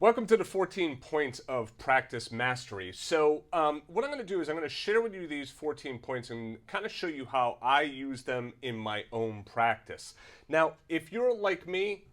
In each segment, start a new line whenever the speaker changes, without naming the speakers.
Welcome to the 14 points of practice mastery. So what I'm going to do is I'm going to share with you these 14 points and kind of show you how I use them in my own practice. Now, if you're like me,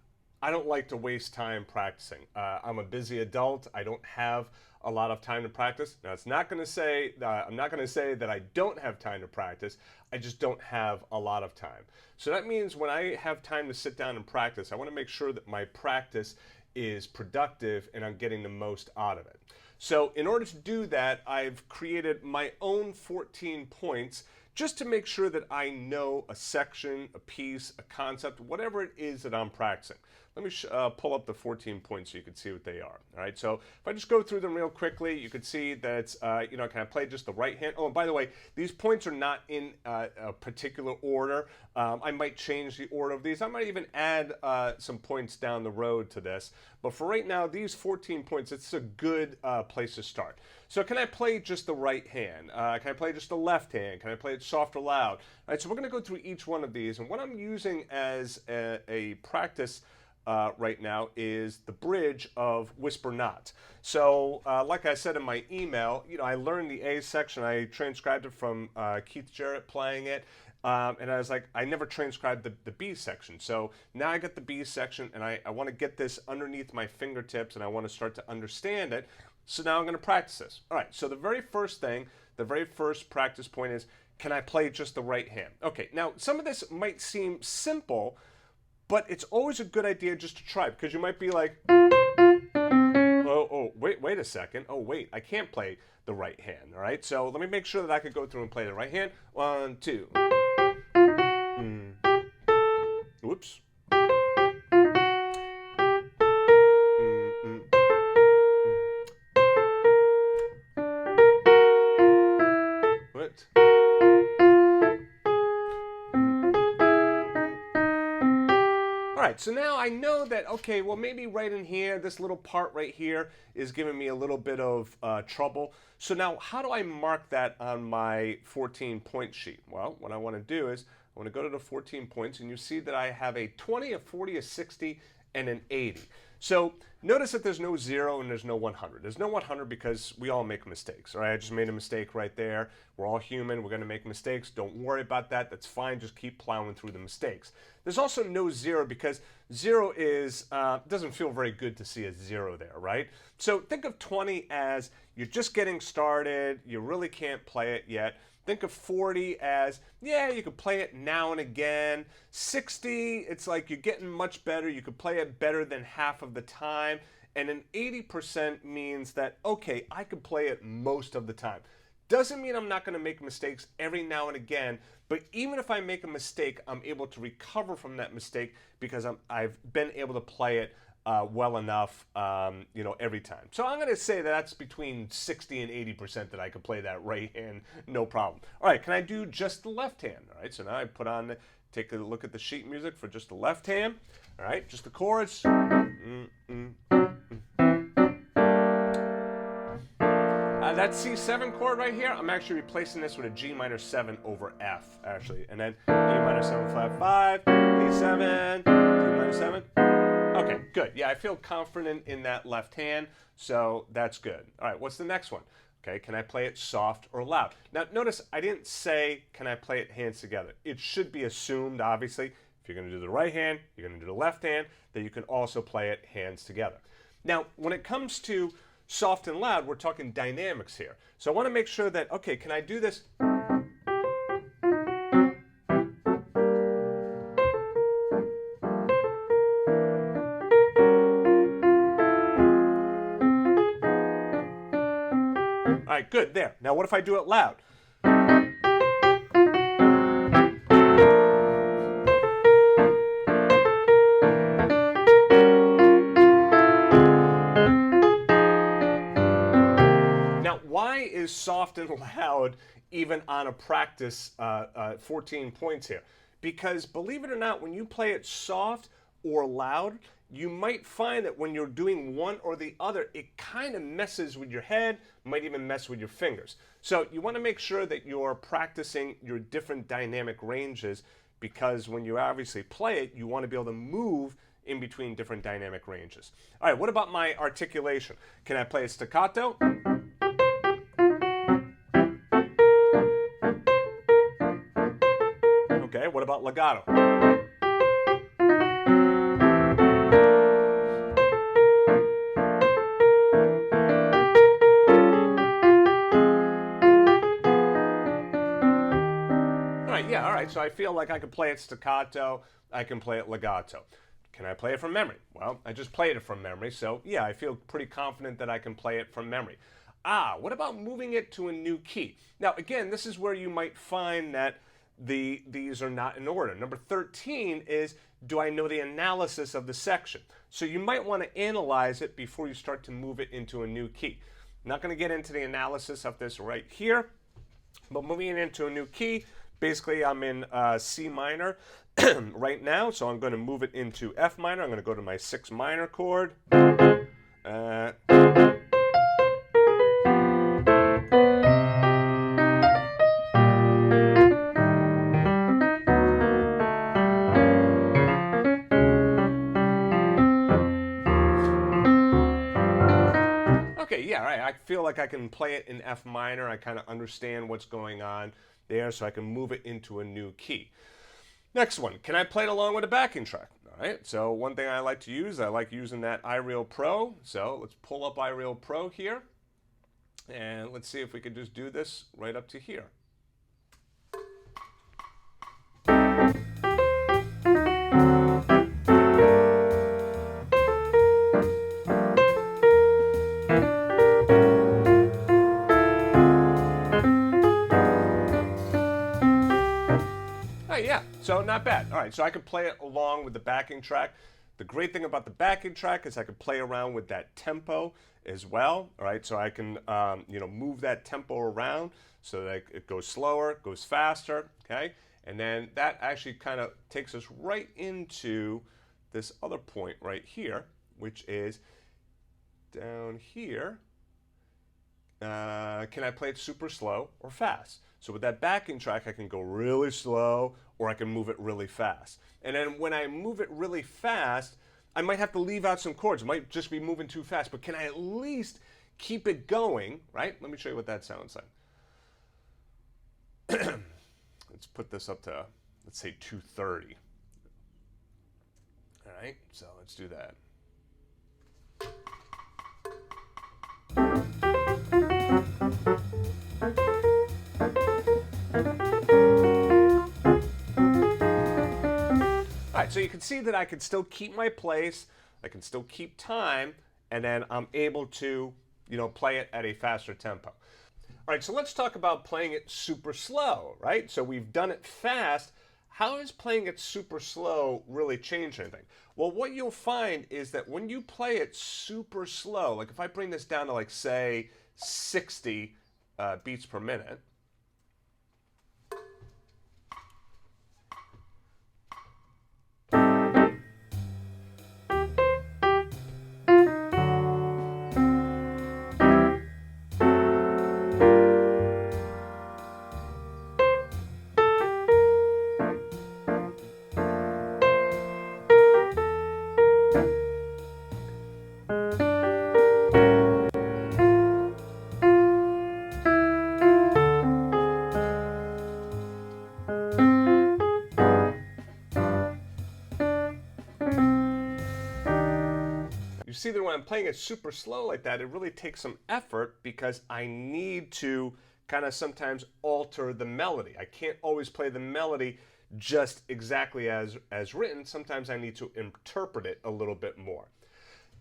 I don't like to waste time practicing. I'm a busy adult. I don't have a lot of time to practice. Now, it's not going to say I'm not going to say that I don't have time to practice. I just don't have a lot of time. So that means when I have time to sit down and practice, I want to make sure that my practice is productive and I'm getting the most out of it. So in order to do that, I've created my own 14 points just to make sure that I know a section, a piece, a concept, whatever it is that I'm practicing. Let me pull up the 14 points so you can see what they are. All right, so if I just go through them real quickly, you can see that it's, can I play just the right hand? Oh, and by the way, these points are not in a particular order. I might change the order of these. I might even add some points down the road to this. But for right now, these 14 points, it's a good place to start. So can I play just the right hand? Can I play just the left hand? Can I play it soft or loud? All right, so we're going to go through each one of these. And what I'm using as a practice right now is the bridge of Whisper Not. So like I said in my email, I learned the A section. I transcribed it from Keith Jarrett playing it. And I was like, I never transcribed the B section. So now I get the B section and I want to get this underneath my fingertips and I want to start to understand it. So now I'm going to practice this. All right, so the very first thing, the very first practice point is, can I play just the right hand? Okay, now some of this might seem simple, but it's always a good idea just to try because you might be like, wait a second. Oh, wait, I can't play the right hand, all right? So let me make sure that I could go through and play the right hand. 1, 2. Whoops. What? All right, so now I know that, okay, well, maybe right in here, this little part right here is giving me a little bit of trouble. So now how do I mark that on my 14-point sheet? Well, what I want to do is I want to go to the 14 points, and you see that I have a 20, a 40, a 60, and an 80. So notice that there's no 0 and there's no 100. There's no 100 because we all make mistakes, all right? I just made a mistake right there. We're all human. We're going to make mistakes. Don't worry about that. That's fine. Just keep plowing through the mistakes. There's also no 0 because 0 is doesn't feel very good to see a 0 there, right? So think of 20 as you're just getting started. You really can't play it yet. Think of 40 as, yeah, you could play it now and again. 60, it's like you're getting much better. You could play it better than half of the time. And an 80% means that, okay, I could play it most of the time. Doesn't mean I'm not going to make mistakes every now and again, but even if I make a mistake, I'm able to recover from that mistake because I've been able to play it well enough, every time. So I'm going to say that that's between 60 and 80% that I can play that right hand, no problem. All right, can I do just the left hand? All right, so now I take a look at the sheet music for just the left hand. All right, just the chords. That C7 chord right here, I'm actually replacing this with a G minor 7 over F, actually. And then D minor 7 flat 5, D7, D minor 7. Okay, good. Yeah, I feel confident in that left hand, so that's good. All right, what's the next one? Okay, can I play it soft or loud? Now, notice I didn't say, can I play it hands together? It should be assumed, obviously, if you're going to do the right hand, you're going to do the left hand, that you can also play it hands together. Now, when it comes to soft and loud, we're talking dynamics here. So I want to make sure that, okay, can I do this? All right, good, there. Now what if I do it loud? Now, why is soft and loud even on a practice 14 points here? Because believe it or not, when you play it soft or loud, you might find that when you're doing one or the other, it kind of messes with your head, might even mess with your fingers. So you want to make sure that you're practicing your different dynamic ranges because when you obviously play it, you want to be able to move in between different dynamic ranges. All right, what about my articulation? Can I play a staccato? Okay, what about legato? Yeah, all right, so I feel like I can play it staccato, I can play it legato. Can I play it from memory? Well, I just played it from memory, so yeah, I feel pretty confident that I can play it from memory. What about moving it to a new key? Now, again, this is where you might find that these are not in order. Number 13 is, do I know the analysis of the section? So you might want to analyze it before you start to move it into a new key. I'm not going to get into the analysis of this right here, but moving it into a new key, basically I'm in C minor right now, so I'm going to move it into F minor. I'm going to go to my 6 minor chord. Okay, yeah, right. I feel like I can play it in F minor. I kind of understand what's going on there, so I can move it into a new key. Next one, can I play it along with a backing track? All right, so one thing I like to use, I like using that iReal Pro. So let's pull up iReal Pro here, and let's see if we can just do this right up to here. Yeah, so not bad. All right, so I can play it along with the backing track. The great thing about the backing track is I can play around with that tempo as well. All right, so I can move that tempo around so that it goes slower, goes faster. Okay, and then that actually kind of takes us right into this other point right here, which is down here. Can I play it super slow or fast? So with that backing track, I can go really slow or I can move it really fast. And then when I move it really fast, I might have to leave out some chords. It might just be moving too fast, but can I at least keep it going, right? Let me show you what that sounds like. Let's put this up to, let's say 230. All right, so let's do that. All right, so you can see that I can still keep my place, I can still keep time, and then I'm able to, play it at a faster tempo. All right, so let's talk about playing it super slow, right? So we've done it fast. How does playing it super slow really change anything? Well, what you'll find is that when you play it super slow, like if I bring this down to like, say, 60 beats per minute, see that when I'm playing it super slow like that, it really takes some effort because I need to kind of sometimes alter the melody. I can't always play the melody just exactly as written. Sometimes I need to interpret it a little bit more.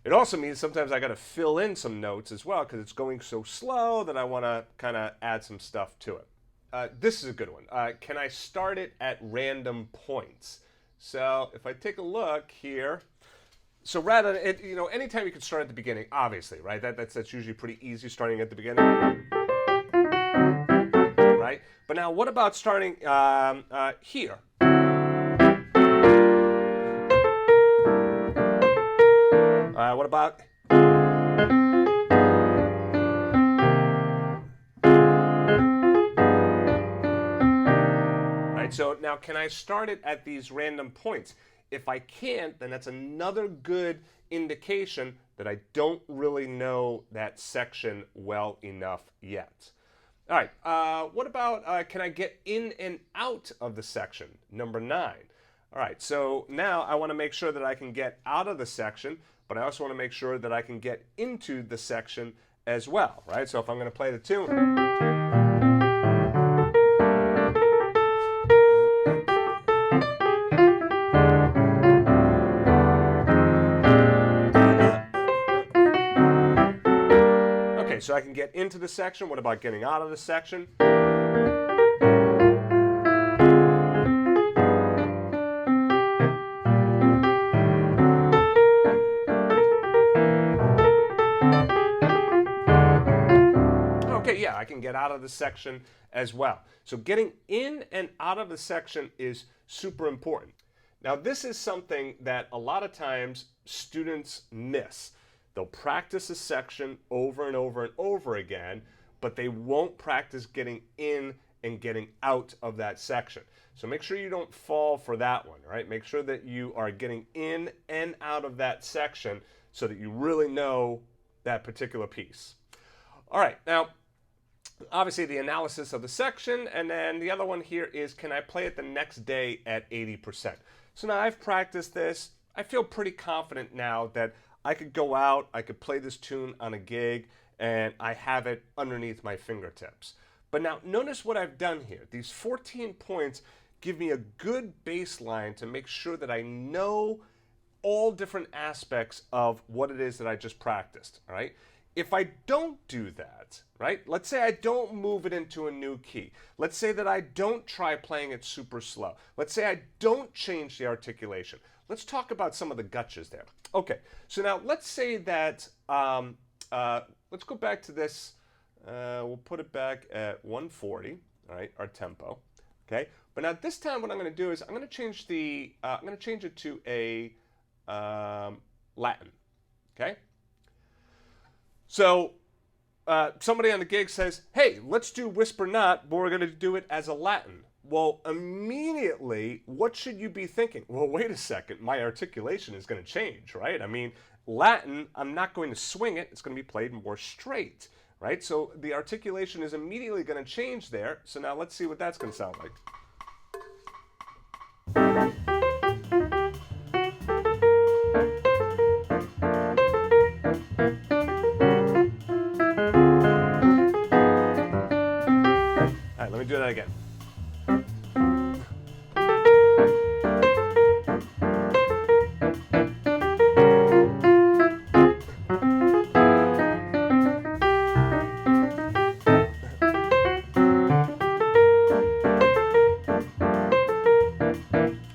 It also means sometimes I got to fill in some notes as well because it's going so slow that I want to kind of add some stuff to it. This is a good one. Can I start it at random points? So if I take a look here, so rather, anytime you can start at the beginning, obviously, right? That's usually pretty easy, starting at the beginning, right? But now, what about starting here? What about? Right. So now, can I start it at these random points? If I can't, then that's another good indication that I don't really know that section well enough yet. All right, what about can I get in and out of the section? Number 9. All right, so now I want to make sure that I can get out of the section, but I also want to make sure that I can get into the section as well, right? So if I'm going to play the tune. Okay, so I can get into the section. What about getting out of the section? Okay, yeah, I can get out of the section as well. So getting in and out of the section is super important. Now, this is something that a lot of times students miss. They'll practice a section over and over and over again, but they won't practice getting in and getting out of that section. So make sure you don't fall for that one, right? Make sure that you are getting in and out of that section so that you really know that particular piece. All right, now, obviously the analysis of the section, and then the other one here is, can I play it the next day at 80%? So now I've practiced this. I feel pretty confident now that I could go out, I could play this tune on a gig, and I have it underneath my fingertips. But now notice what I've done here. These 14 points give me a good baseline to make sure that I know all different aspects of what it is that I just practiced, all right? If I don't do that, right, let's say I don't move it into a new key. Let's say that I don't try playing it super slow. Let's say I don't change the articulation. Let's talk about some of the gotchas there. Okay, so now let's say that, let's go back to this. We'll put it back at 140, all right, our tempo. Okay, but now this time what I'm going to do is I'm going to change it to a Latin. Okay. So somebody on the gig says, hey, let's do Whisper Not, but we're going to do it as a Latin. Well, immediately, what should you be thinking? Well, wait a second, my articulation is going to change, right? I mean, Latin, I'm not going to swing it. It's going to be played more straight, right? So the articulation is immediately going to change there. So now let's see what that's going to sound like. All right, let me do that again.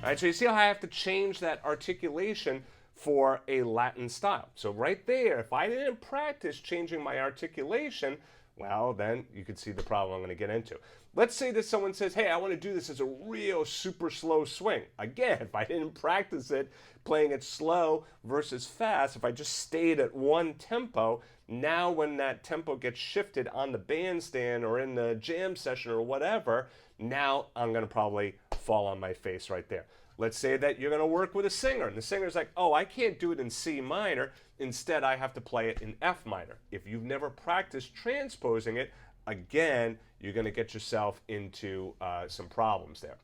All right, so you see how I have to change that articulation for a Latin style. So right there, if I didn't practice changing my articulation, well, then you can see the problem I'm going to get into. Let's say that someone says, hey, I want to do this as a real super slow swing. Again, if I didn't practice it, playing it slow versus fast, if I just stayed at one tempo, now when that tempo gets shifted on the bandstand or in the jam session or whatever, now I'm going to probably fall on my face right there. Let's say that you're going to work with a singer, and the singer's like, oh, I can't do it in C minor. Instead, I have to play it in F minor. If you've never practiced transposing it, again, you're going to get yourself into some problems there.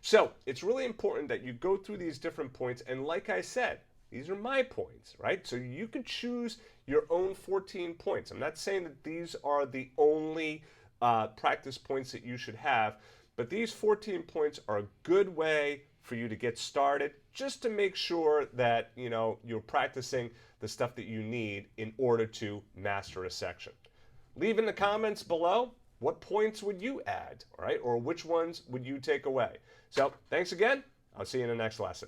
So it's really important that you go through these different points, and like I said, these are my points, right? So you could choose your own 14 points. I'm not saying that these are the only practice points that you should have, but these 14 points are a good way for you to get started, just to make sure that you're practicing the stuff that you need in order to master a section. Leave in the comments below what points would you add, all right, or which ones would you take away. So thanks again. I'll see you in the next lesson.